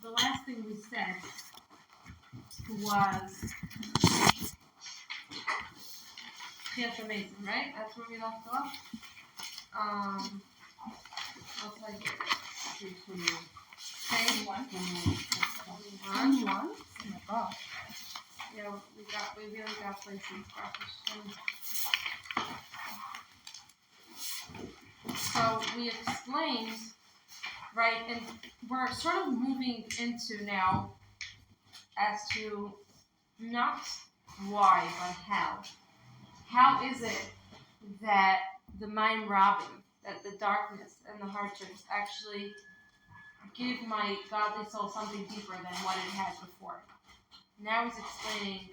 the last thing we said was Pietro Mason, right? That's where we left off. I'll tell you. Page 1. 1. Oh my gosh. Yeah, we really got places. So we explained, right, and we're sort of moving into now as to not why, but how. How is it that the mind robbing, that the darkness and the hardships actually give my godly soul something deeper than what it had before? Now he's explaining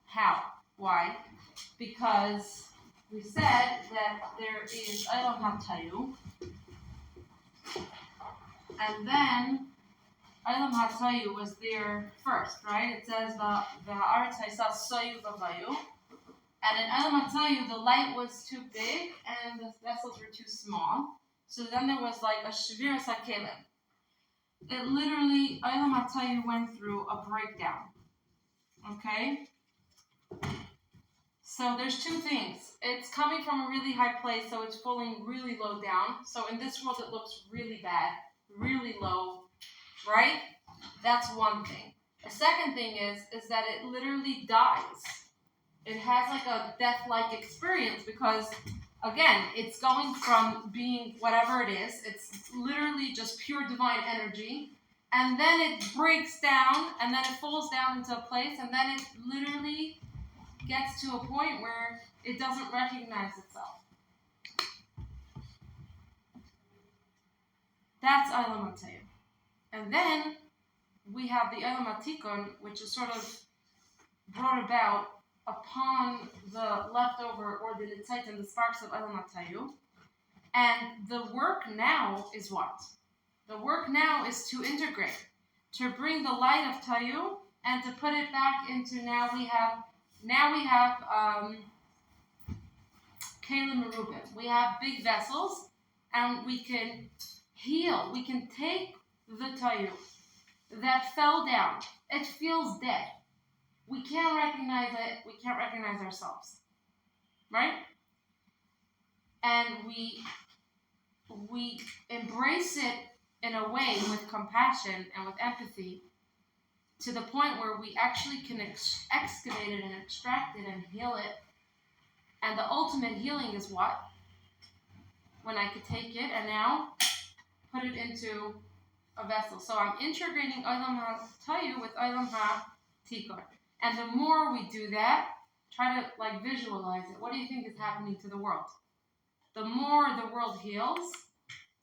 how. Why? Because we said that there is Olam HaTayu, and then Olam HaTayu was there first, right? It says the Haaretz Haysa Soyu Vavayu, and in Olam HaTayu the light was too big and the vessels were too small. So then there was like a Shviras HaKelim. It literally, Olam HaTayu went through a breakdown. Okay? So there's two things. It's coming from a really high place, so it's falling really low down. So in this world it looks really bad, really low, right? That's one thing. The second thing is that it literally dies. It has like a death-like experience because, again, it's going from being whatever it is. It's literally just pure divine energy. And then it breaks down, and then it falls down into a place, and then it literally gets to a point where it doesn't recognize itself. That's Olam HaTayu. And then we have the Olam HaTikun, which is sort of brought about upon the leftover or the Nitzait and the sparks of Olam HaTayu. And the work now is what? The work now is to integrate, to bring the light of Tayu and to put it back into now we have Kelim Merubim. We have big vessels and we can heal. We can take the Tayu that fell down. It feels dead. We can't recognize it. We can't recognize ourselves. Right? And we embrace it in a way with compassion and with empathy to the point where we actually can excavate it and extract it and heal it. And the ultimate healing is what? When I could take it and now put it into a vessel. So I'm integrating Olam HaTayu with Olam HaTikun. And the more we do that, try to visualize it. What do you think is happening to the world? The more the world heals,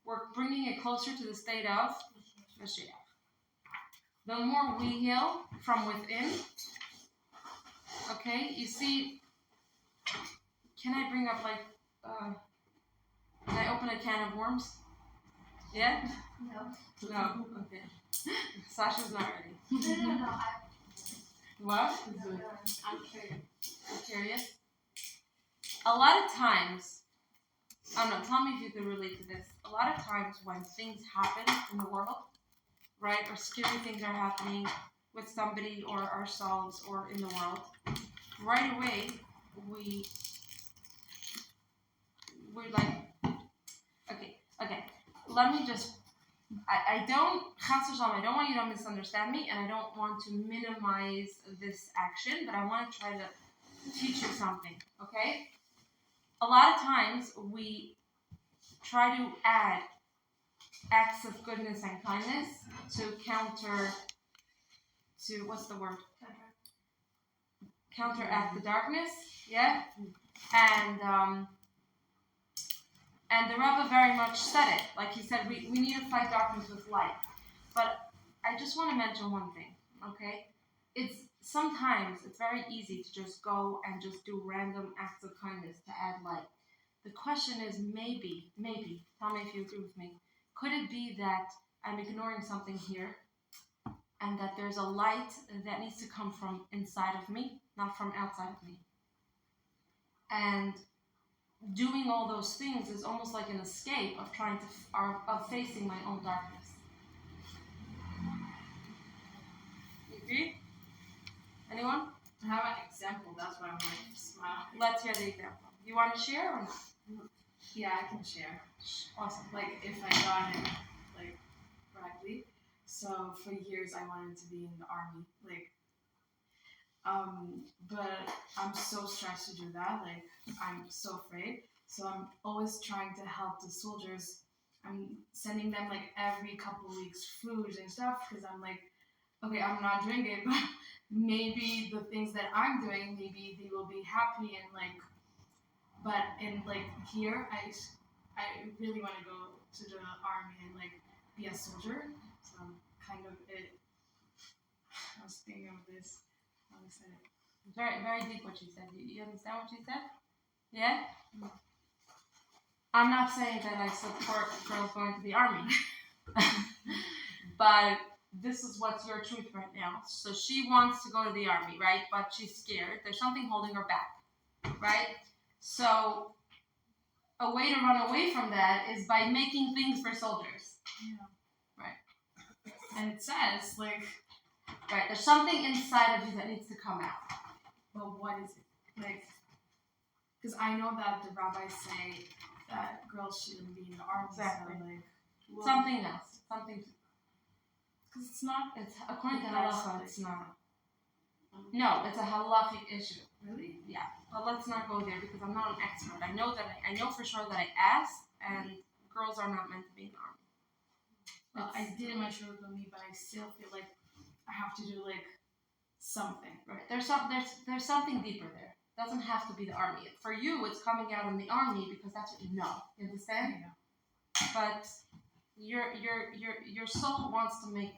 we're bringing it closer to the state of Mashiach. The more we heal from within, okay, you see, can I bring up can I open a can of worms? Yeah? No, okay. Sasha's not ready. No. What? I'm curious. You're curious? A lot of times, I don't know, tell me if you can relate to this. A lot of times when things happen in the world, right, or scary things are happening with somebody or ourselves or in the world, right away we're like, okay, let me just, I don't want you to misunderstand me, and I don't want to minimize this action, but I want to try to teach you something, okay? A lot of times we try to add acts of goodness and kindness to counteract the darkness, yeah? And the Rebbe very much said it. Like he said, we need to fight darkness with light. But I just want to mention one thing, okay? Sometimes it's very easy to just go and just do random acts of kindness to add light. The question is maybe, tell me if you agree with me, could it be that I'm ignoring something here and that there's a light that needs to come from inside of me, not from outside of me? And doing all those things is almost like an escape of facing my own darkness. Agree? Anyone? I have an example. That's why I'm like smiling. Let's hear the example. You want to share or not? Yeah, I can share. Awesome. Like if I got it like correctly. So for years I wanted to be in the army. But I'm so stressed to do that. Like I'm so afraid. So I'm always trying to help the soldiers. I'm sending them like every couple of weeks food and stuff because I'm like, okay, I'm not doing it, but maybe the things that I'm doing, maybe they will be happy and like. But in like here, I really want to go to the army and like be a soldier. So I'm kind of it. I was thinking of this. How I said it. Very, very deep what she said. You understand what she said? Yeah? I'm not saying that I support girls going to the army. But this is what's your truth right now. So she wants to go to the army, right? But she's scared. There's something holding her back, right? So a way to run away from that is by making things for soldiers. Yeah. Right. And it says like, right, there's something inside of you that needs to come out. but what is it? Like, because I know that the rabbis say that girls shouldn't be in the army. Exactly. So like, well, Something else. Something. because it's not. It's according to That's halacha, like- it's not. No, it's a halachic issue. Really? Yeah, but let's not go there because I'm not an expert. I know for sure that I asked, and girls are not meant to be in the army. Well, I did my short me, but I still feel like I have to do like something. Right. There's something deeper there. It doesn't have to be the army. For you, it's coming out in the army because that's what you know. You understand? Yeah. But your soul wants to make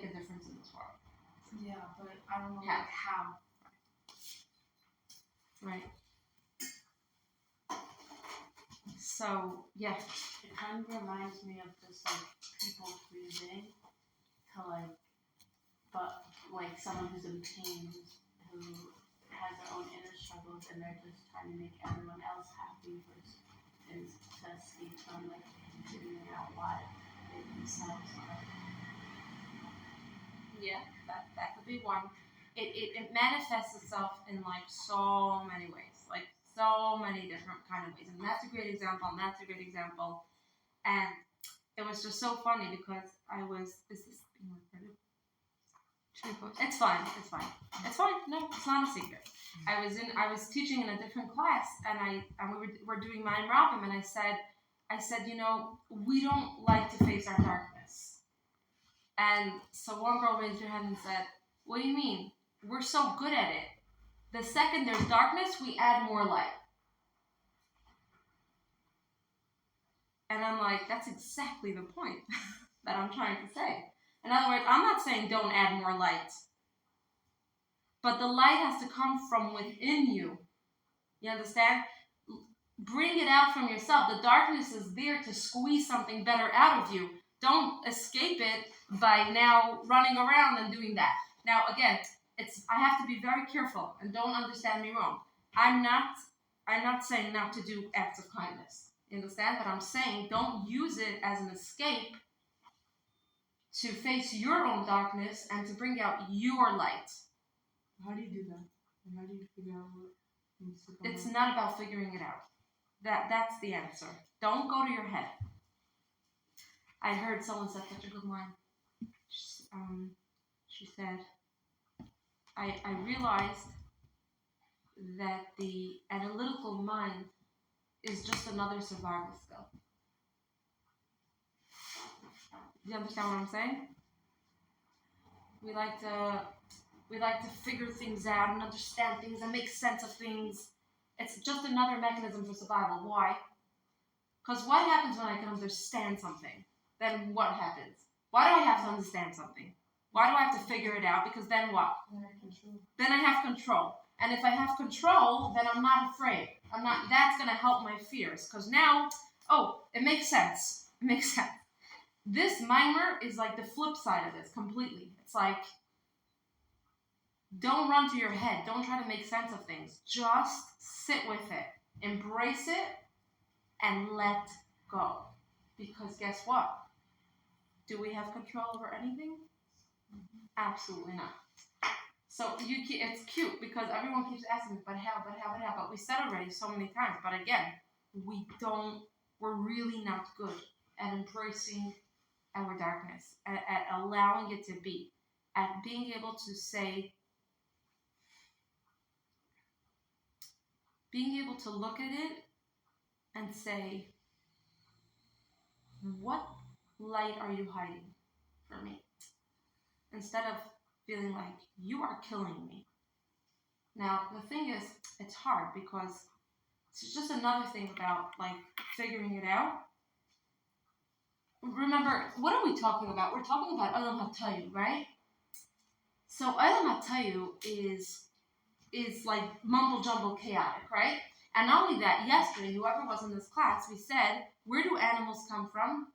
a difference in this world. Yeah, but I don't know Yeah. like how. Right. So yeah. It kind of reminds me of just like people pleasing to like, but like someone who's in pain, who has their own inner struggles, and they're just trying to make everyone else happy versus to escape from like figuring out why they themselves are. Yeah, that could be one. It manifests itself in like so many ways, like so many different kind of ways, and that's a great example. And it was just so funny because is this being recorded? It's fine. No, it's not a secret. I was teaching in a different class, and we were doing Mayim Rabim, and I said, we don't like to face our darkness. And so one girl raised her hand and said, what do you mean? We're so good at it. The second there's darkness, we add more light. And I'm like, that's exactly the point that I'm trying to say. In other words, I'm not saying don't add more light. But the light has to come from within you. You understand? Bring it out from yourself. The darkness is there to squeeze something better out of you. Don't escape it by now running around and doing that. Now, again, I have to be very careful, and don't understand me wrong. I'm not saying not to do acts of kindness. You understand? But I'm saying don't use it as an escape to face your own darkness and to bring out your light. How do you do that? And how do you figure out what needs to come It's out? not about figuring it out. That's the answer. Don't go to your head. I heard someone said such a good line. She said, I realized that the analytical mind is just another survival skill. Do you understand what I'm saying? We like to figure things out and understand things and make sense of things. It's just another mechanism for survival. Why? Because what happens when I can understand something? Then what happens? Why do I have to understand something? Why do I have to figure it out? Because then what? Then I have control. And if I have control, then I'm not afraid. That's going to help my fears. Because now, it makes sense. This mimer is like the flip side of this completely. It's like, don't run to your head. Don't try to make sense of things. Just sit with it. Embrace it and let go. Because guess what? Do we have control over anything? Absolutely not. So it's cute because everyone keeps asking me, but how? But we said already so many times. But again, we're really not good at embracing our darkness, at allowing it to be, at being able to say, being able to look at it and say, what light are you hiding for me? Instead of feeling like you are killing me. Now, the thing is, it's hard because it's just another thing about like figuring it out. Remember, what are we talking about? We're talking about Olam HaTayu, right? So Olam HaTayu is like mumble jumble chaotic, right? And not only that, yesterday, whoever was in this class, we said, where do animals come from?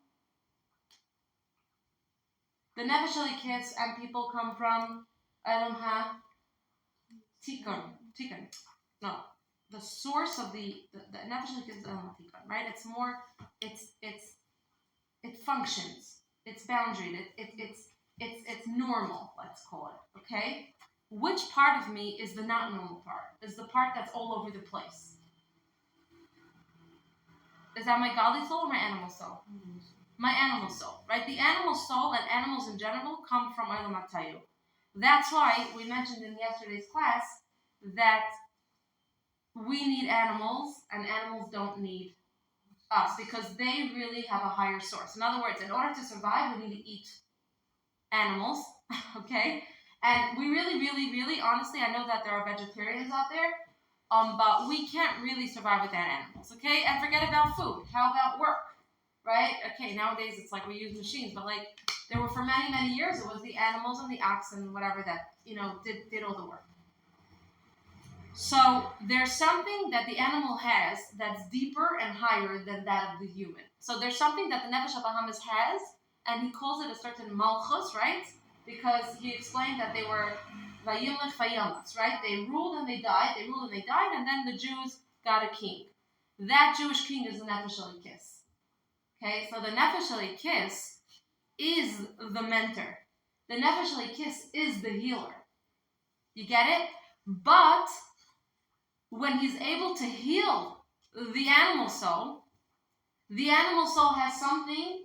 The Nefesh Elikis and people come from Olam HaTikun. No, the source of the Nefesh Elikis is Olam HaTikun, right? It's more, it functions, it's boundaried, it's normal, let's call it, okay? Which part of me is the not normal part? Is the part that's all over the place? Is that my godly soul or my animal soul? My animal soul, right? The animal soul and animals in general come from Olam HaTayu. That's why we mentioned in yesterday's class that we need animals and animals don't need us because they really have a higher source. In other words, in order to survive, we need to eat animals, okay? And we really, honestly, I know that there are vegetarians out there, but we can't really survive without animals, okay? And forget about food. How about work, right? Okay, nowadays it's like we use machines, but like there were for many years, it was the animals and the oxen, whatever that, did all the work. So there's something that the animal has that's deeper and higher than that of the human. So there's something that the Nefesh HaBahamis has, and he calls it a certain malchus, right? Because he explained that they were vayimlech vayamas, right? They ruled and they died, and then the Jews got a king. That Jewish king is the Nefesh Elikis. Okay, so the Nefesh Elikis is the mentor. The Nefesh Elikis is the healer. You get it? But when he's able to heal the animal soul has something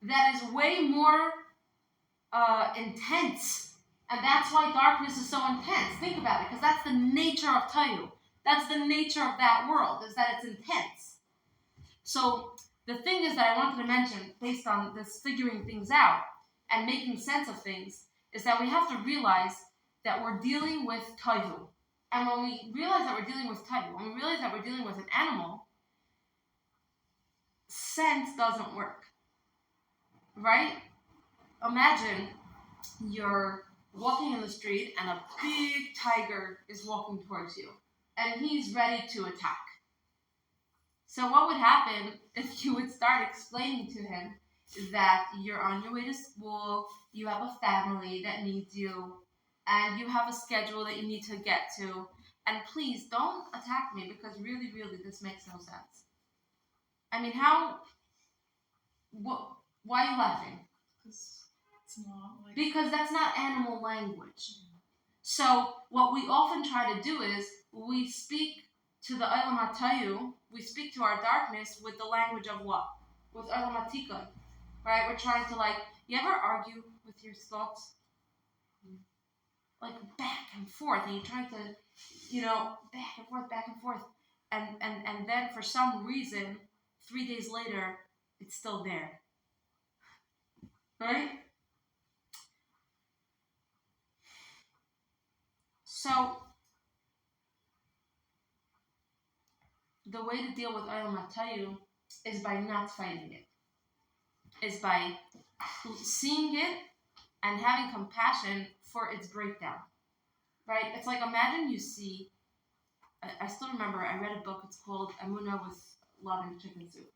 that is way more intense. And that's why darkness is so intense. Think about it, because that's the nature of Tayu. That's the nature of that world, is that it's intense. So the thing is that I wanted to mention, based on this figuring things out and making sense of things, is that we have to realize that we're dealing with Tayu. And when we realize that we're dealing with Tayu, when we realize that we're dealing with an animal, sense doesn't work. Right? Imagine you're walking in the street and a big tiger is walking towards you. And he's ready to attack. So what would happen if you would start explaining to him that you're on your way to school, you have a family that needs you, and you have a schedule that you need to get to, and please don't attack me because really, this makes no sense. I mean, why are you laughing? Because that's not animal language. So what we often try to do is we speak to the Olam HaTayu, we speak to our darkness with the language of what? With Olam HaTikun. Right? We're trying to you ever argue with your thoughts? Like back and forth, and you're trying to, back and forth. And then for some reason, 3 days later, it's still there. Right? So, the way to deal with Olam HaTayu is by not fighting it. Is by seeing it and having compassion for its breakdown. Right? It's like, imagine you see, I still remember, I read a book, it's called Emunah with Love and Chicken Soup.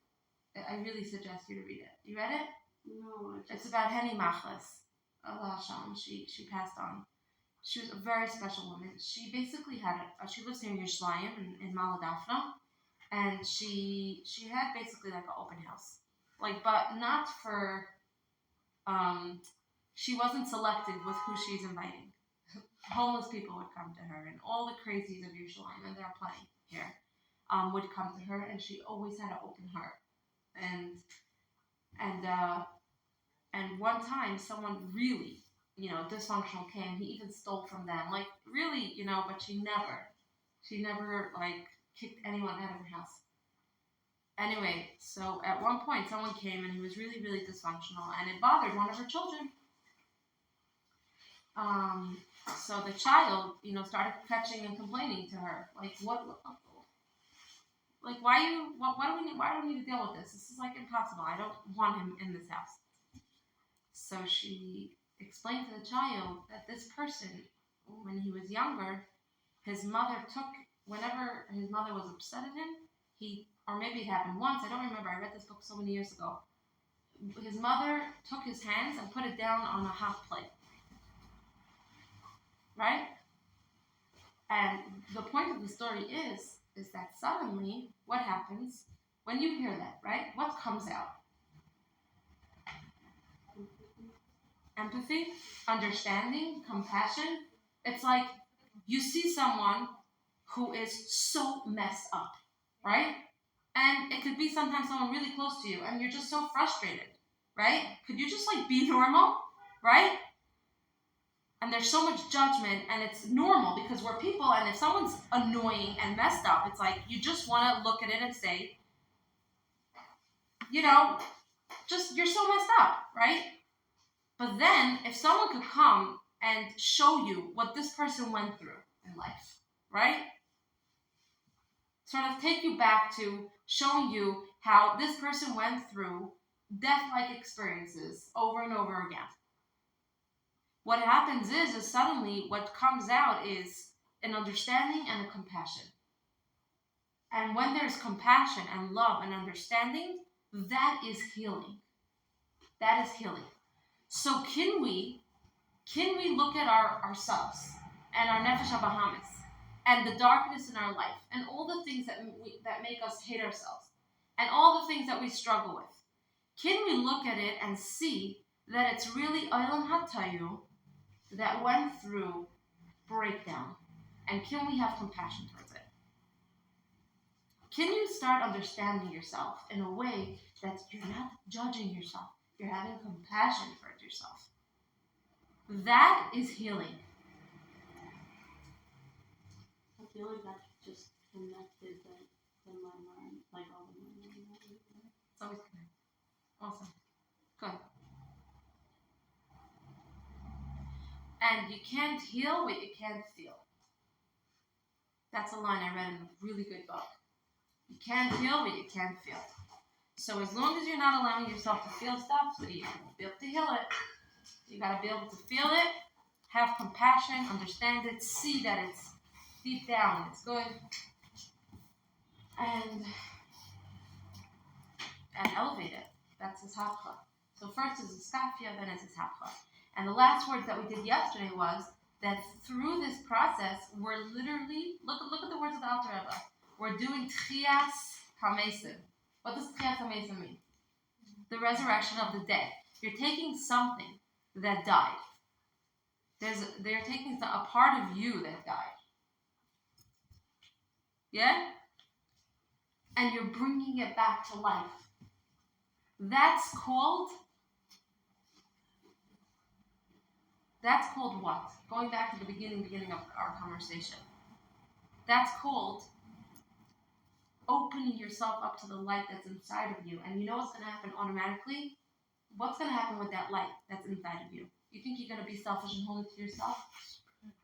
I really suggest you to read it. You read it? No. It's about Henny Machlis. Allah Hashem. She passed on. She was a very special woman. She basically she lives near Yerushalayim in Maladafna, and she had basically like an open house, but not for she wasn't selected with who she's inviting. Homeless people would come to her, and all the crazies of Yerushalayim, and there are plenty here, would come to her, and she always had an open heart. And one time, someone really, dysfunctional came. He even stole from them, like really, but she never like kicked anyone out of her house. Anyway, so at one point, someone came and he was really, really dysfunctional, and it bothered one of her children. So the child, started fetching and complaining to her, like, why do we need to deal with this? This is like impossible. I don't want him in this house. So she explained to the child that this person, when he was younger, whenever his mother was upset at him, or maybe it happened once, I don't remember, I read this book so many years ago. His mother took his hands and put it down on a hot plate. Right? And the point of the story is that suddenly, what happens when you hear that, right? What comes out? Empathy, understanding, compassion. It's like you see someone who is so messed up, right? And it could be sometimes someone really close to you, and you're just so frustrated, right? Could you just be normal, right? And there's so much judgment, and it's normal because we're people, and if someone's annoying and messed up, it's like you just want to look at it and say, you're so messed up, right? But then, if someone could come and show you what this person went through in life, right? Sort of take you back to showing you how this person went through death-like experiences over and over again. What happens is suddenly what comes out is an understanding and a compassion. And when there's compassion and love and understanding, that is healing. That is healing. So can we look at ourselves and our nefesh habahamis and the darkness in our life and all the things that make us hate ourselves and all the things that we struggle with? Can we look at it and see that it's really Olam HaTayu that went through breakdown, and can we have compassion towards it? Can you start understanding yourself in a way that you're not judging yourself, you're having compassion towards yourself? That is healing. I feel like that's just connected in my mind, like all the mind. It's always connected. Awesome. Good. And you can't heal what you can't feel. That's a line I read in a really good book. You can't heal what you can't feel. So as long as you're not allowing yourself to feel stuff, so you won't be able to heal it. You got to be able to feel it, have compassion, understand it, see that it's deep down, it's good, and elevate it. That's his hapcha. So first is his skafia, then is his hapcha. And the last words that we did yesterday was that through this process, we're literally, look at the words of the Alter Rebbe. We're doing tchias hamesim. What does tchias hamesim mean? The resurrection of the dead. You're taking something that died. They're taking a part of you that died. Yeah? And you're bringing it back to life. That's called what? Going back to the beginning of our conversation. That's called opening yourself up to the light that's inside of you. And you know what's going to happen automatically? What's going to happen with that light that's inside of you? You think you're going to be selfish and hold it to yourself?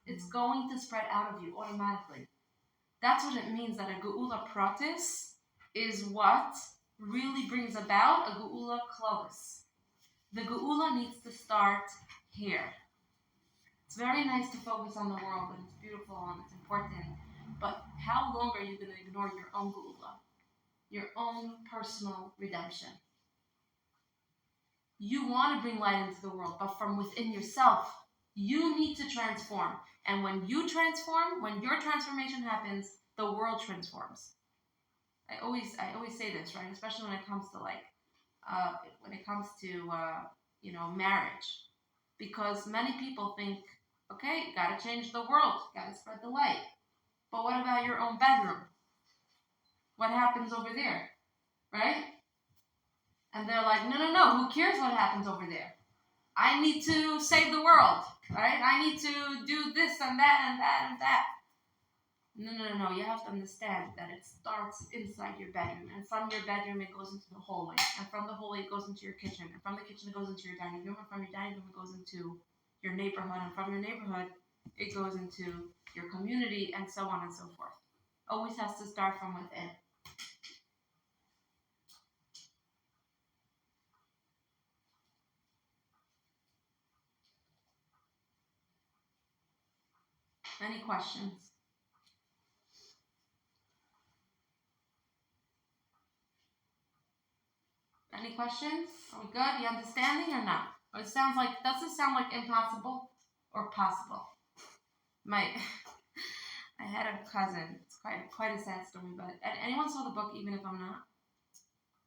It's going to spread out of you automatically. That's what it means that a geula pratis is what really brings about a geula klalis. The geula needs to start here. It's very nice to focus on the world, and it's beautiful and it's important, but how long are you going to ignore your own geula, your own personal redemption? You want to bring light into the world, but from within yourself, you need to transform. And when you transform, when your transformation happens, the world transforms. I always say this, right? Especially when it comes to marriage. Because many people think, okay, gotta change the world, gotta spread the light. But what about your own bedroom? What happens over there? Right? And they're like, no, who cares what happens over there? I need to save the world, right? I need to do this and that and that and that. No. You have to understand that it starts inside your bedroom. And from your bedroom, it goes into the hallway. And from the hallway, it goes into your kitchen. And from the kitchen, it goes into your dining room. And from your dining room, it goes into your neighborhood. And from your neighborhood, it goes into your community, and so on and so forth. Always has to start from within. Any questions? Any questions? Are we good? You understanding or not? Or does it sound like impossible or possible? I had a cousin. It's quite a sad story, but anyone saw the book, even if I'm not?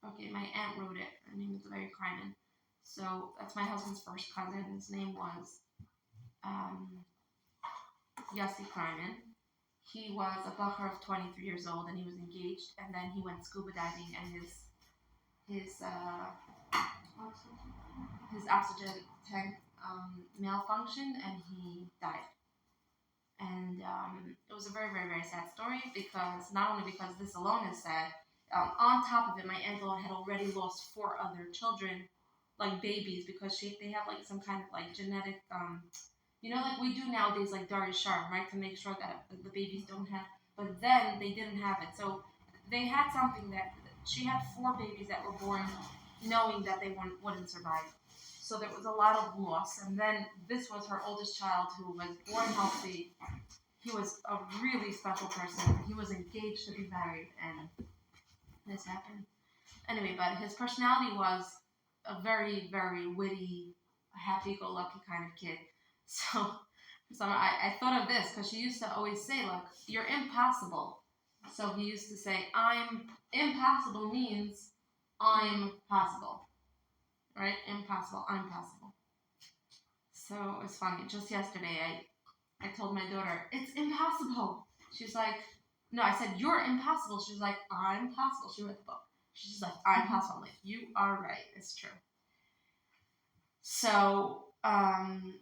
Okay, my aunt wrote it. Her name is Larry Kryman. So that's my husband's first cousin. His name was Yossi Kryman. He was a bacher of 23 years old, and he was engaged. And then he went scuba diving, and his oxygen tank malfunctioned, and he died. And it was a very, very, very sad story, because not only because this alone is sad, on top of it, my aunt had already lost 4 other children, like babies, because they have like some kind of like genetic, like we do nowadays, like Daria Sharm, right, to make sure that the babies don't have, but then they didn't have it. So they had something that, she had 4 babies that were born knowing that they wouldn't survive. So there was a lot of loss. And then this was her oldest child, who was born healthy. He was a really special person. He was engaged to be married, and this happened. Anyway, but his personality was a very, very witty, happy-go-lucky kind of kid. So I thought of this, because she used to always say, like, you're impossible. So he used to say, I'm impossible means I'm possible. Right? Impossible, I'm possible. So it's funny. Just yesterday, I told my daughter, it's impossible. She's like, no, I said, you're impossible. She's like, I'm possible. She read the book. She's like, I'm possible. I'm like, you are right. It's true. So, I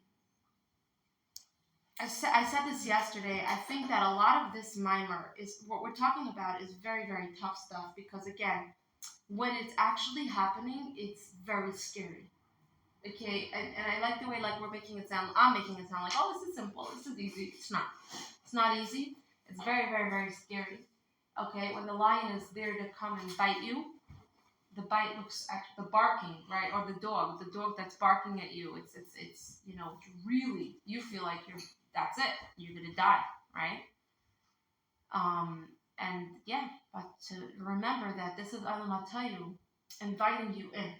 said this yesterday. I think that a lot of this mimer is, what we're talking about is very, very tough stuff, because again, when it's actually happening, it's very scary. Okay, and I like the way, like, I'm making it sound like, oh, this is simple, this is easy. It's not. It's not easy. It's very, very, very scary. Okay, when the lion is there to come and bite you, the bite looks the barking, right, or the dog that's barking at you. It's really, you feel like that's it. You're gonna die, right? And yeah, but to remember that this is Olam Hatayu inviting you in.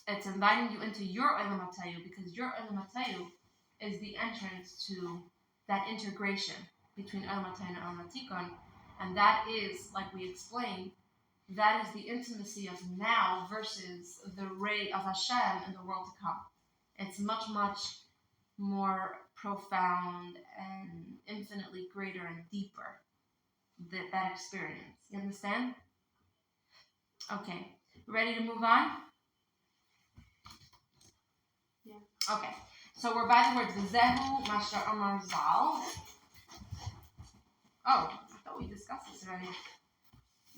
It's inviting you into your Olam Hatayu, because your Olam Hatayu is the entrance to that integration between Olam Hatayu and Olam Hatikon, and that is, like we explained, that is the intimacy of now versus the ray of Hashem in the world to come. It's much, much more profound and infinitely greater and deeper, that experience. You understand? Okay. Ready to move on? Yeah. Okay. So we're by the word Zehu Masha Amar Zal. Oh, I thought we discussed this already.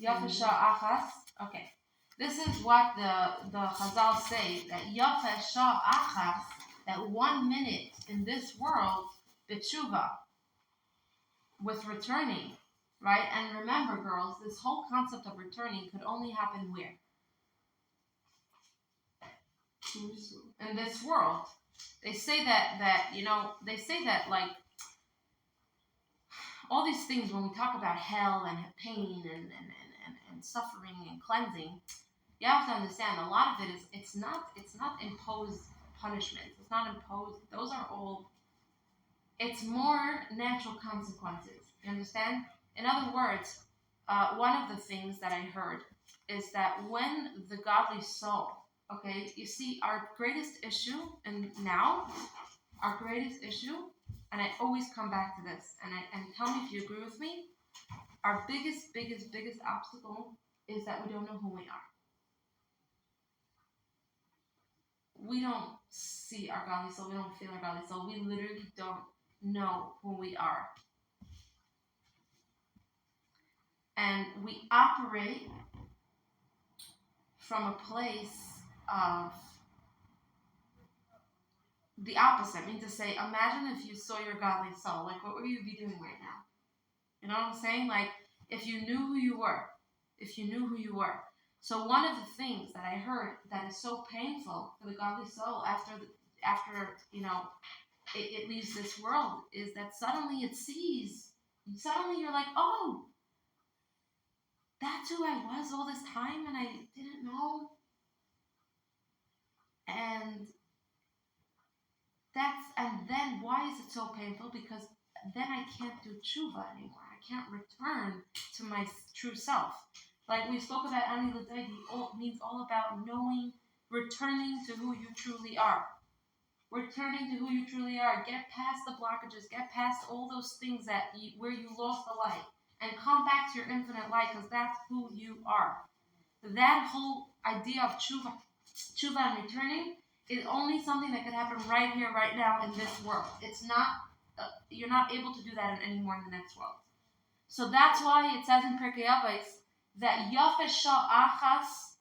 Yafesha Achas. Okay. This is what the Chazal say, that Yafesha Achas, that 1 minute in this world, B'tshuva, with returning. Right? And remember, girls, this whole concept of returning could only happen where? In this world. They say that like all these things, when we talk about hell and pain and suffering and cleansing, you have to understand a lot of it is it's not imposed punishments. It's not imposed. Those are all, it's more natural consequences. You understand? In other words, one of the things that I heard is that when the godly soul, Okay, you see, our greatest issue, and I always come back to this, and tell me if you agree with me. Our biggest obstacle is that we don't know who we are. We don't see our godly soul. We don't feel our godly soul. We literally don't know who we are. And we operate from a place of the opposite. I mean to say, imagine if you saw your godly soul. Like, what would you be doing right now? You know what I'm saying? Like, if you knew who you were. So one of the things that I heard that is so painful for the godly soul after it leaves this world is that suddenly you're like, oh, that's who I was all this time and I didn't know. And then why is it so painful? Because then I can't do tshuva anymore. I can't return to my true self. Like we spoke about Ani L'Degi, means all about knowing, returning to who you truly are. Get past the blockages, get past all those things where you lost the light, and come back to your infinite light, because that's who you are. That whole idea of tshuva and returning is only something that could happen right here, right now, in this world. It's not, you're not able to do that anymore in the next world. So that's why it says in Pirkei Avos that Yafeh Shal Achas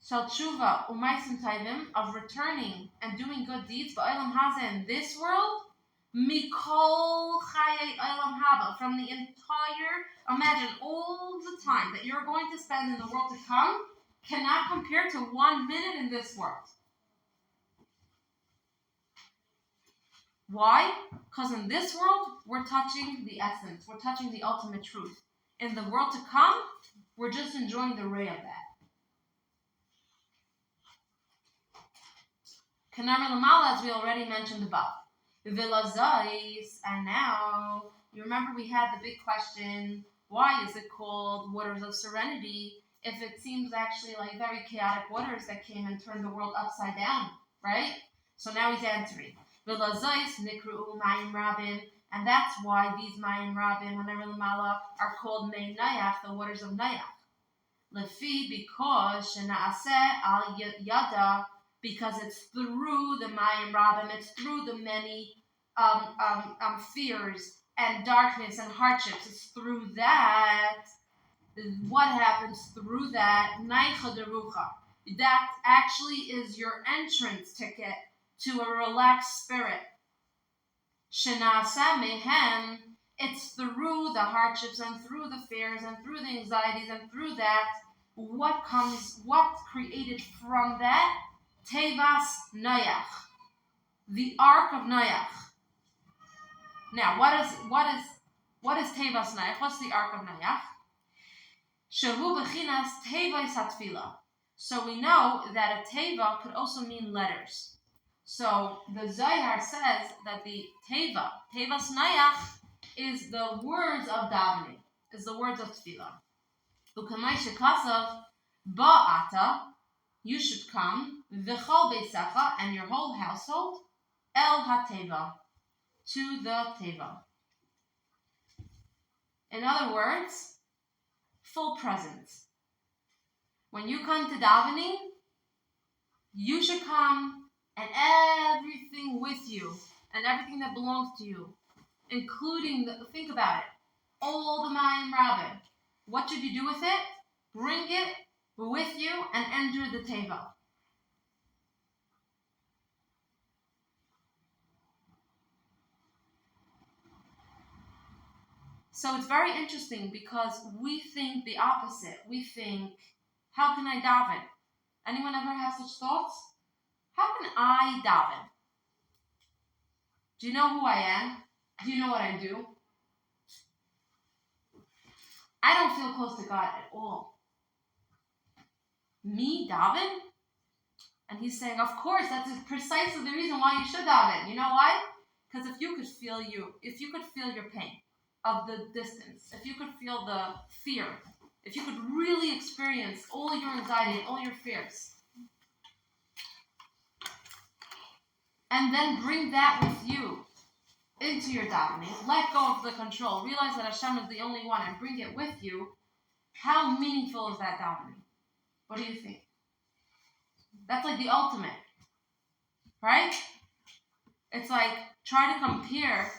Shal Tshuva U'Maisim Taivim, of returning and doing good deeds, Ba'olam Hazeh, in this world, Mikol Chayei Olam Haba, from the entire, imagine all the time that you're going to spend in the world to come, cannot compare to 1 minute in this world. Why? Because in this world, we're touching the essence. We're touching the ultimate truth. In the world to come, we're just enjoying the ray of that. Kanarma Lamala, as we already mentioned above. Vilazais, and now, you remember we had the big question, why is it called Waters of Serenity, if it seems actually like very chaotic waters that came and turned the world upside down, right? So now he's answering. Vilazais nikru'u mayim rabim, and that's why these mayim rabim, are called Mei Nayach, the waters of Nayach. Lefi, because shena'aseh al yada, because it's through the mayim rabim, it's through the many fears and darkness and hardships. It's through that. What happens through that? Naicha derucha. That actually is your entrance ticket to a relaxed spirit. Shenasa mehem. It's through the hardships and through the fears and through the anxieties and through that. What created from that? Tevas Noach, the ark of Noach. Now, what is Tevas Noach? What's the ark of Noach? Shehu bechinas tevas hatfila. So we know that a teva could also mean letters. So the Zohar says that the Tevas Noach, is the words of davening, is the words of tefillah. Ukamay shekasav ba'ata, you should come, v'chol beisacha, and your whole household, el ha-teva, to the teva. In other words, full presence. When you come to davening, you should come and everything with you, and everything that belongs to you, including, think about it, all the Mayim Rabim. What should you do with it? Bring it with you and enter the teva. So it's very interesting because we think the opposite. We think, how can I daven? Anyone ever have such thoughts? How can I daven? Do you know who I am? Do you know what I do? I don't feel close to God at all. Me daven? And he's saying, of course, that's precisely the reason why you should daven. You know why? Because if you could feel your pain of the distance, if you could feel the fear, if you could really experience all your anxiety and all your fears, and then bring that with you into your davening, let go of the control, realize that Hashem is the only one, and bring it with you, how meaningful is that davening? What do you think? That's like the ultimate, right? It's like, try to compare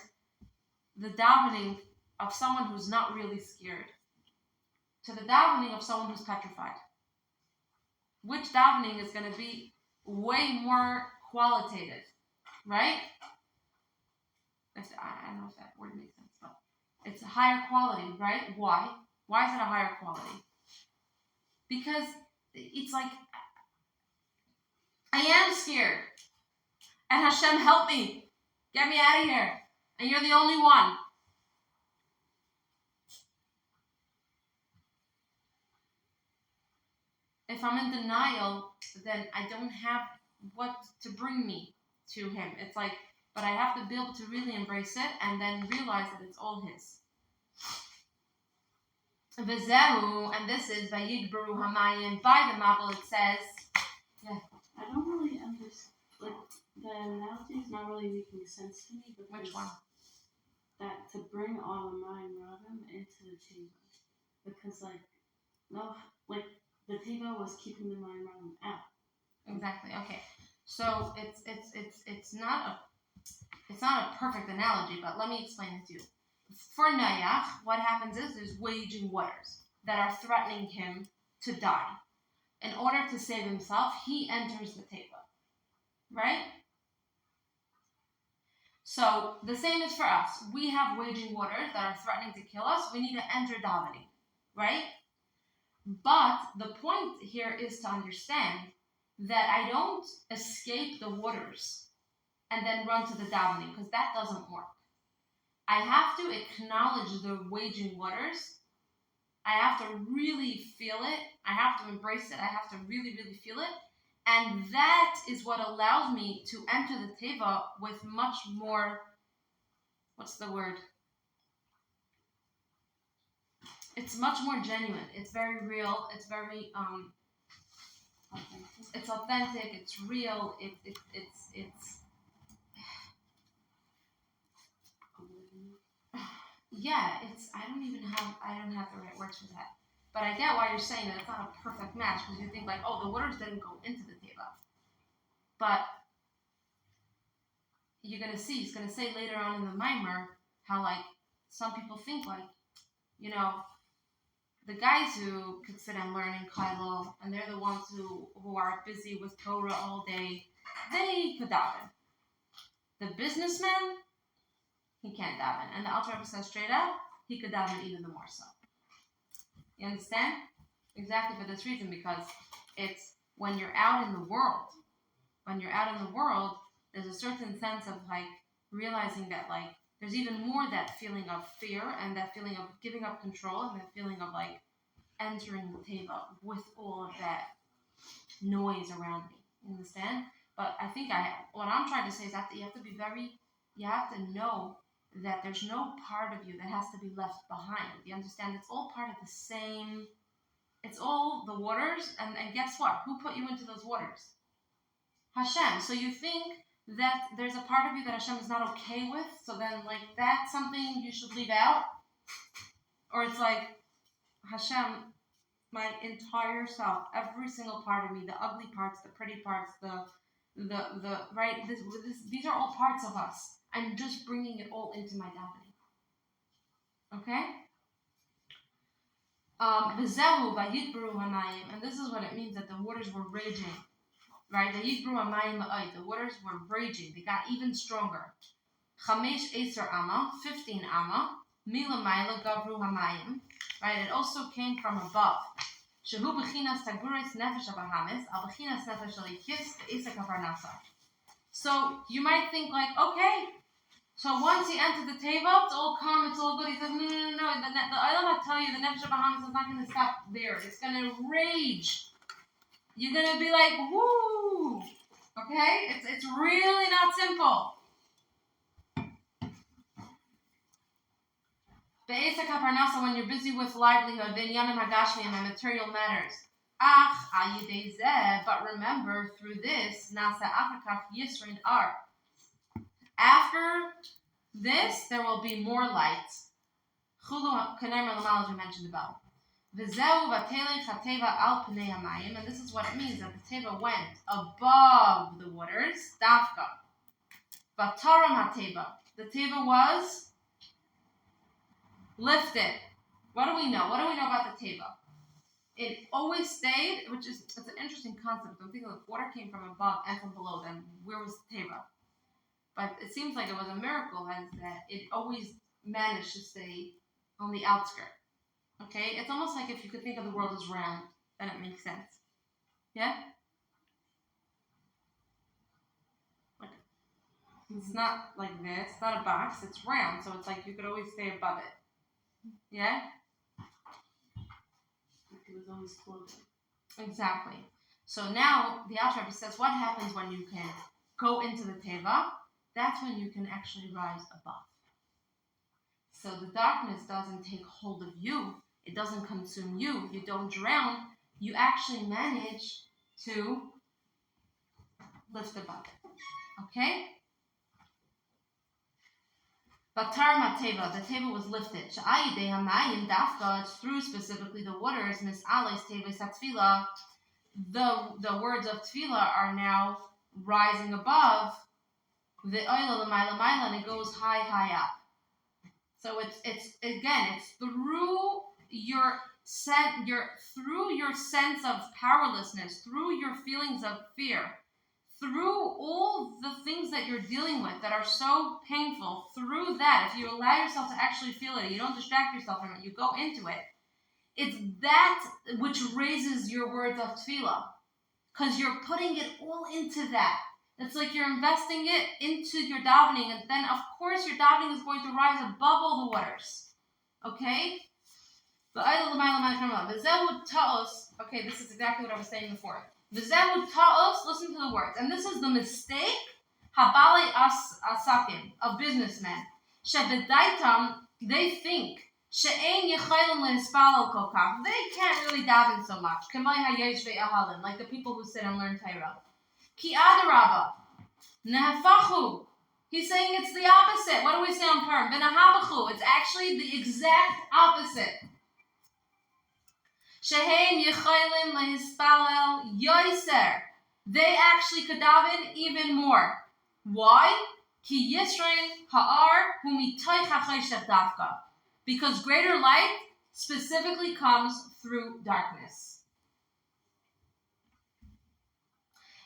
the davening of someone who's not really scared to the davening of someone who's petrified. Which davening is going to be way more qualitative, right? I don't know if that word makes sense, but it's a higher quality, right? Why? Why is it a higher quality? Because it's like, I am scared. And Hashem, help me. Get me out of here. And you're the only one. If I'm in denial, then I don't have what to bring me to him. It's like, but I have to be able to really embrace it and then realize that it's all his. V'zehu, and this is Vayigberu Hamayim. By the Mabel, it says, yeah. I don't really understand. Like, the analogy is not really making sense to me. Which one? That to bring all of Mayim Radam into the teva. Because, like, no, like, the teva was keeping the Mayim Radam out. Exactly. Okay. So it's not a perfect analogy, but let me explain it to you. For Nayach, what happens is there's waging waters that are threatening him to die. In order to save himself, he enters the teva. Right? So the same is for us. We have waging waters that are threatening to kill us. We need to enter davening. Right? But the point here is to understand that I don't escape the waters and then run to the davening, because that doesn't work. I have to acknowledge the waging waters. I have to really feel it. I have to embrace it. I have to really, really feel it. And that is what allows me to enter the teva with much more, what's the word? It's much more genuine. It's very real. It's very, it's authentic. It's real. It's yeah, I don't have the right words for that. But I get why you're saying that it's not a perfect match, because you think like, oh, the waters didn't go into the teva. But you're going to see, he's going to say later on in the Maimer, how like, some people think like, you know, the guys who could sit and learn in Kailo, and they're the ones who are busy with Torah all day, they could daven. The businessman, he can't daven. And the Alter Rebbe says straight up, he could daven even the more so. You understand? Exactly for this reason, because it's when you're out in the world. When you're out in the world, there's a certain sense of like realizing that like there's even more that feeling of fear and that feeling of giving up control and that feeling of like entering the teva with all of that noise around me. You understand? But I think what I'm trying to say is that you have to know that there's no part of you that has to be left behind. You understand? It's all part of the same, it's all the waters, and guess what? Who put you into those waters? Hashem. So you think that there's a part of you that Hashem is not okay with, so then like that's something you should leave out? Or it's like, Hashem, my entire self, every single part of me, the ugly parts, the pretty parts, the right, these are all parts of us. I'm just bringing it all into my davening. Okay? V'zehu vayitberu hamayim, and this is what it means that the waters were raging. Right? Vayitberu hamayim ma'ay, the waters were raging. They got even stronger. Chamesh eser ama, 15 ama, milamayla gavru hamayim. Right? It also came from above. Shehu b'chinas taguris nefesh abahamis, al b'chinas nefesh alikis be'isa kavarnasa. So you might think like, okay, so once he entered the teva, it's all calm, it's all good. He says, no. The Olam tell you, the Nefesh Bahamas is not going to stop there. It's going to rage. You're going to be like, woo. Okay? It's really not simple. Be'esa kaparnasa, when you're busy with livelihood, v'inyanim hagashmiyim, and material matters. Ach, ayidei zeh, but remember, through this, nasa achakach yisrin ar. After this, there will be more light. Chulu kanemer l'mal, as we mentioned above. V'zeu v'telech hateva al pnei hamayim, and this is what it means that the teva went above the waters. Dafka. V'taram hateva. The teva was lifted. What do we know? What do we know about the teva? It always stayed, it's an interesting concept. I'm thinking the water came from above and from below. Then where was the teva? But it seems like it was a miracle, as that it always managed to stay on the outskirts. Okay, it's almost like if you could think of the world as round, then it makes sense. Yeah? Like, it's not like this, it's not a box, it's round, so it's like you could always stay above it. Yeah? It was always floating. Exactly. So now the Alter Rebbe says, what happens when you can go into the Teva? That's when you can actually rise above. So the darkness doesn't take hold of you. It doesn't consume you. You don't drown. You actually manage to lift above it. Okay? Batar mateva, the teva was lifted. Sha'ayidei hamayim dafka, it's through specifically the waters. Mis ales teva satfila. The words of tefillah are now rising above the oil of the and it goes high up. So it's through your sense of powerlessness, through your feelings of fear, through all the things that you're dealing with that are so painful, through that, if you allow yourself to actually feel it, you don't distract yourself from it, you go into it, it's that which raises your words of tefillah. Because you're putting it all into that. It's like you're investing it into your davening, and then of course your davening is going to rise above all the waters. Okay? Okay, this is exactly what I was saying before. Listen to the words. And this is the mistake habali asakim, of businessmen. Shebedaitam, they think she'ein yechaylim lehispalel kokach. They can't really daven so much. K'may hayesh ve'ahalim, like the people who sit and learn Torah. Ki adarabba, nehafachu. He's saying it's the opposite. What do we say on Purim? V'nahabachu. It's actually the exact opposite. Shehem yechaylim lehispalel yoiser. They actually could daven even more. Why? Ki yisrein ha'ar hu mitoich ha'choshev dafka. Because greater light specifically comes through darkness.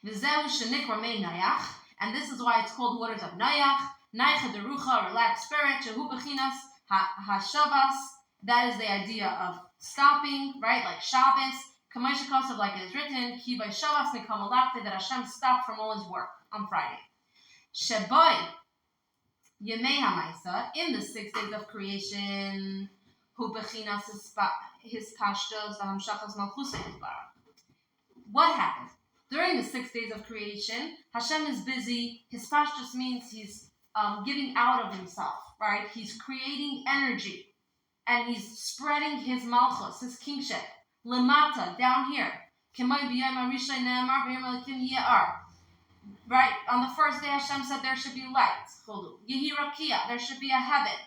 V'zehu shenikra mei nayach. And this is why it's called waters of nayach. Naycha derucha, relaxed spirit. Shehu bechinas hashavas. That is the idea of stopping, right? Like Shabbos. Kamosha Kosev, like it is written, Ki by Shabbos mikam alachte, that Hashem stopped from all his work on Friday. Sheboy Yemei HaMaisa, in the 6 days of creation, Hu bechinas his pashtos v'hamshachas malchusei yisbarach. What happened? During the 6 days of creation, Hashem is busy. His pashtos means he's giving out of himself, right? He's creating energy. And he's spreading his malchus, his kingship, lemata, down here. Right? On the first day, Hashem said there should be light. Yehi rakia, there should be a heaven.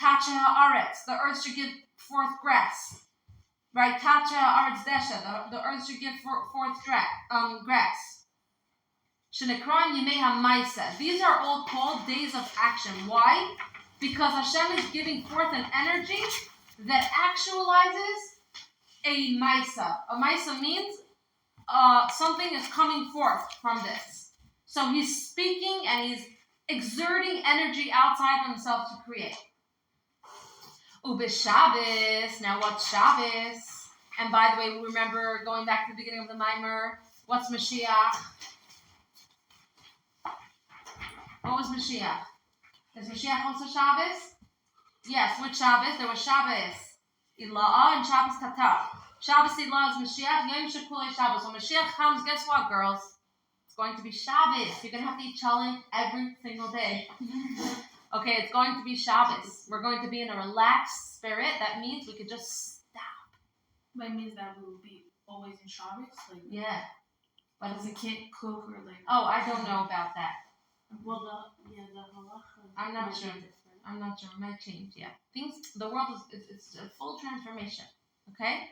Tache haaretz, the earth should give forth grass. Right? Tache haaretz desha, the earth should give forth grass. Shenekran yimei hamaisa. These are all called days of action. Why? Because Hashem is giving forth an energy that actualizes a maisa. A maisa means something is coming forth from this. So he's speaking and he's exerting energy outside of himself to create. Shabbos. Now what's Shabbos? And by the way, we remember going back to the beginning of the Maimer. What's Mashiach? What was Mashiach? Is Mashiach also Shabbos? Yes, which Shabbos? There was Shabbos Ila'ah and Shabbos Katar. Shabbos Ila'ah is Mashiach, Yom Shekule Shabbos. When Mashiach comes, guess what, girls? It's going to be Shabbos. You're going to have to eat challah every single day. Okay, it's going to be Shabbos. We're going to be in a relaxed spirit. That means we could just stop. But it means that we will be always in Shabbos? Yeah. But we can't cook or like... Oh, I don't know about that. Well, the halacha. I'm not might be sure. different. I'm not sure. It might change. Yeah, the world is it's a full transformation. Okay,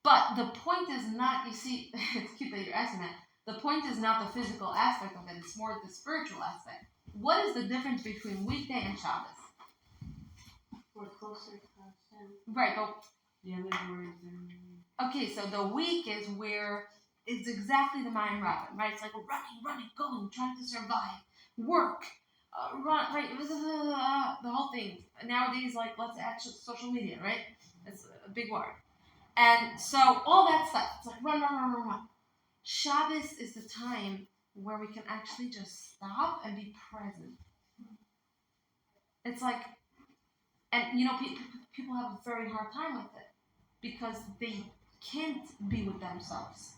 but the point is not. You see, it's cute that you're asking that. The point is not the physical aspect of it. It's more the spiritual aspect. What is the difference between weekday and Shabbos? We're closer to Hashem. Right, but The other words are. okay, so the week is where it's exactly the mind Rabin, right? It's like running, going, trying to survive, work, run, right? The whole thing. Nowadays, like, let's add social media, right? It's a big word. And so all that stuff, it's like run. Shabbos is the time where we can actually just stop and be present. It's like, and you know, people have a very hard time with it because they can't be with themselves.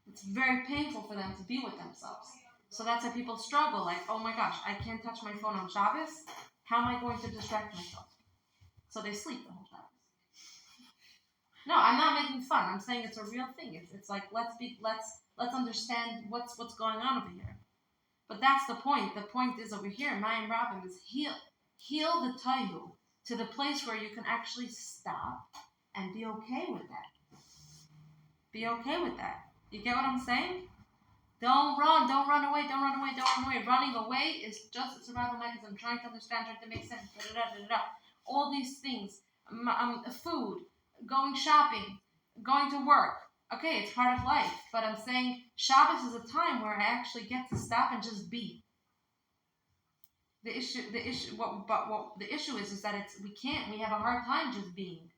It's very painful for them to be with themselves. So that's why people struggle, like, oh my gosh, I can't touch my phone on Shabbos. How am I going to distract myself? So they sleep the whole Shabbos. No, I'm not making fun. I'm saying it's a real thing. It's like let's understand what's going on over here. But that's the point. The point is over here, Mayim Rabim is heal the Taihu to the place where you can actually stop and be okay with that. Be okay with that. You get what I'm saying? Don't run away. Running away is just a survival mechanism, trying to understand, trying to make sense, all these things, food, going shopping, going to work. Okay, it's part of life, but I'm saying Shabbos is a time where I actually get to stop and just be. The issue is that we have a hard time just being.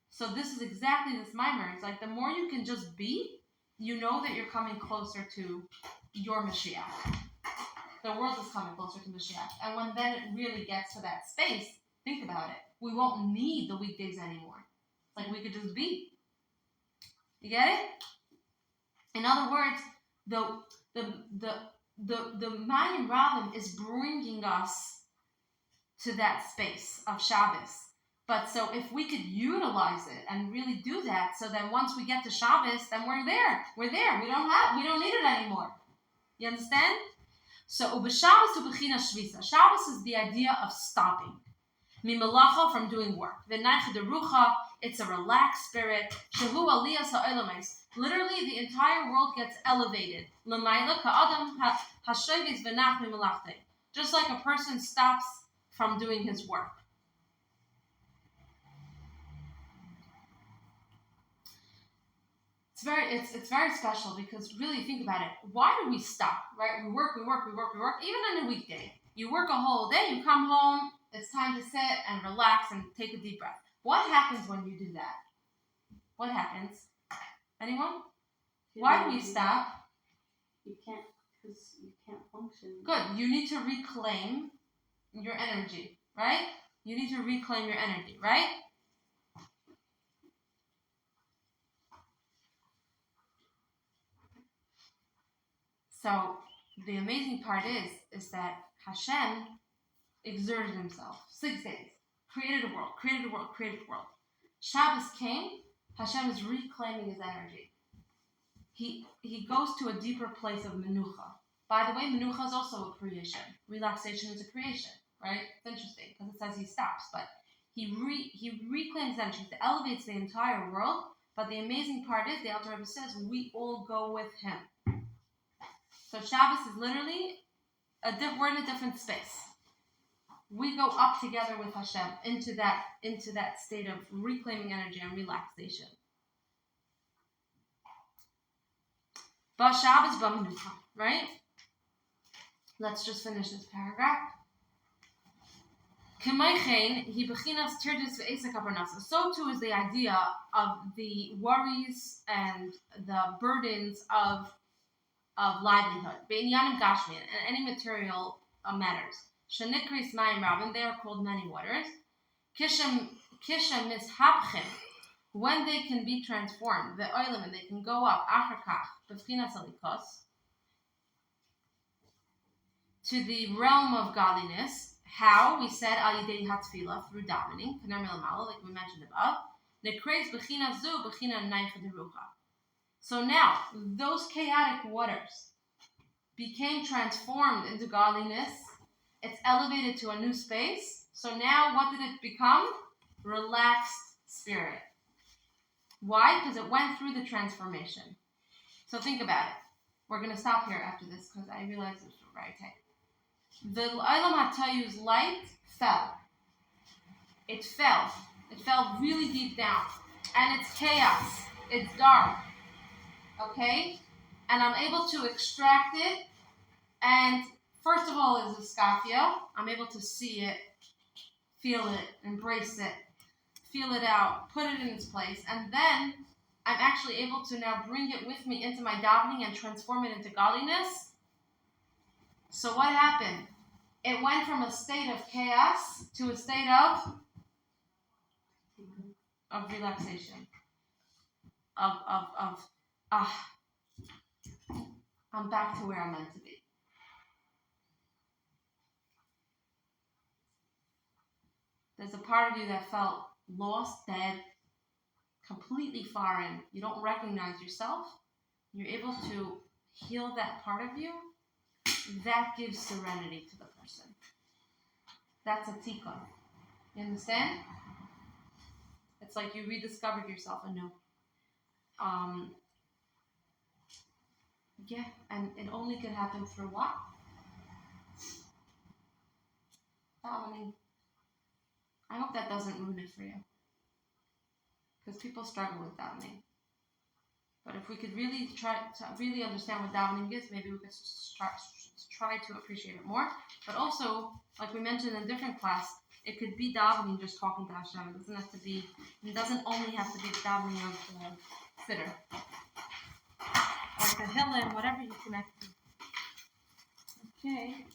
So this is exactly this mimer. It's like the more you can just be, you know that you're coming closer to your Mashiach. The world is coming closer to Mashiach. And when then it really gets to that space, think about it. We won't need the weekdays anymore. It's like we could just be. You get it? In other words, the Mayim Rabim is bringing us to that space of Shabbos. But so if we could utilize it and really do that, so that once we get to Shabbos, then we're there. We don't need it anymore. You understand? So Ubeshabbos ubechina shvisa. Shabbos is the idea of stopping. Mimalacha, from doing work. V'naicha derucha, it's a relaxed spirit. Shehu aliyas ha'olamis. Literally, the entire world gets elevated. L'mayla ka'adam ha'shovis v'nach mimalachte. Just like a person stops from doing his work. It's very special because really think about it. Why do we stop? Right? We work. Even on a weekday, you work a whole day. You come home. It's time to sit and relax and take a deep breath. What happens when you do that? What happens? Anyone? Why do we stop? You can't, because you can't function. Good. You need to reclaim your energy, right? You need to reclaim your energy, right? So the amazing part is that Hashem exerted himself 6 days, created a world. Shabbos came, Hashem is reclaiming his energy. He goes to a deeper place of menucha. By the way, menucha is also a creation. Relaxation is a creation, right? It's interesting because it says he stops, but he reclaims energy, he elevates the entire world. But the amazing part is, the Alter Rebbe says, we all go with him. So Shabbos is literally we're in a different space. We go up together with Hashem into that state of reclaiming energy and relaxation. Ba Shabbos ba menucha, right? Let's just finish this paragraph. So too is the idea of the worries and the burdens of livelihood, be'inyanim gashmi, and any material matters. Shenikris mayim rabim, they are called many waters. Kishem mishapchim, when they can be transformed, ve'olim, and they can go up, achar kach, b'fchinas alikos, to the realm of godliness. How? We said al yidei hatfila, through davening, k'ner milamala, like we mentioned above. Nekreis b'china zu, b'china naicha derucha. So now, those chaotic waters became transformed into godliness. It's elevated to a new space. So now what did it become? Relaxed spirit. Why? Because it went through the transformation. So think about it. We're going to stop here after this because I realize it's very tight. The Olam HaToyu's light fell. It fell. It fell really deep down. And it's chaos. It's dark. Okay? And I'm able to extract it. And first of all is a skafia. I'm able to see it, feel it, embrace it, feel it out, put it in its place. And then I'm actually able to now bring it with me into my davening and transform it into godliness. So what happened? It went from a state of chaos to a state of relaxation. I'm back to where I'm meant to be. There's a part of you that felt lost, dead, completely foreign. You don't recognize yourself. You're able to heal that part of you. That gives serenity to the person. That's a tikkun. You understand? It's like you rediscovered yourself anew. Yeah, and it only can happen through what? Davening. I hope that doesn't ruin it for you. Because people struggle with davening. But if we could really try to really understand what davening is, maybe we could try to appreciate it more. But also, like we mentioned in a different class, it could be davening just talking to Hashem. It doesn't only have to be the davening of the siddur. Or the Tehillim, whatever you connect to. Okay.